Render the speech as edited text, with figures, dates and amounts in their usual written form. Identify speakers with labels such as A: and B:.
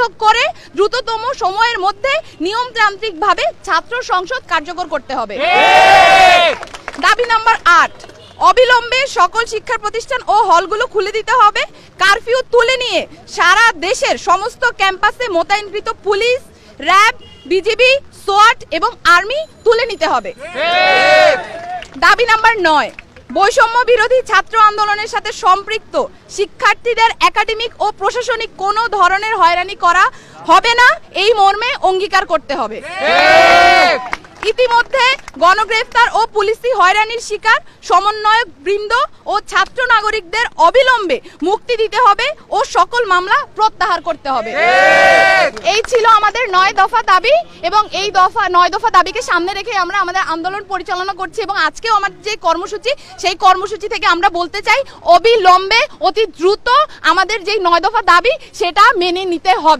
A: পৃথক করে দ্রুততম সময়ের মধ্যে নিয়মতান্ত্রিকভাবে ছাত্র সংসদ কার্যকর করতে হবে। দাবি নাম্বার 8, অবিলম্বে সকল শিক্ষা প্রতিষ্ঠান ও হলগুলো খুলে দিতে হবে। কারফিউ তুলে নিয়ে সারা দেশের সমস্ত ক্যাম্পাসে মোতায়েনকৃত পুলিশ, র্যাব, বিজিবি, সোয়াট এবং আর্মি তুলে নিতে হবে। দাবি নাম্বার 9, বৈষম্য বিরোধী ছাত্র আন্দোলনের সাথে সম্পৃক্ত শিক্ষার্থীদের একাডেমিক ও প্রশাসনিক কোনো ধরনের হয়রানি করা হবে না, এই মর্মে অঙ্গীকার করতে হবে। ইতিমধ্যে গণগ্রেফতার ও পুলিশি হয়রানির শিকার সমন্বয়ক বৃন্দ ও ছাত্র নাগরিকদের অবিলম্বে মুক্তি দিতে হবে ও সকল মামলা প্রত্যাহার করতে হবে। এই ছিল আমাদের 9 দফা দাবি এবং এই 9 দফা দাবিকে সামনে রেখে আমরা আমাদের আন্দোলন পরিচালনা করছি এবং আজকেও আমাদের যে কর্মসূচি, সেই কর্মসূচি থেকে আমরা বলতে চাই অবিলম্বে অতি দ্রুত আমাদের যেই 9 দফা দাবি সেটা মেনে নিতে হবে।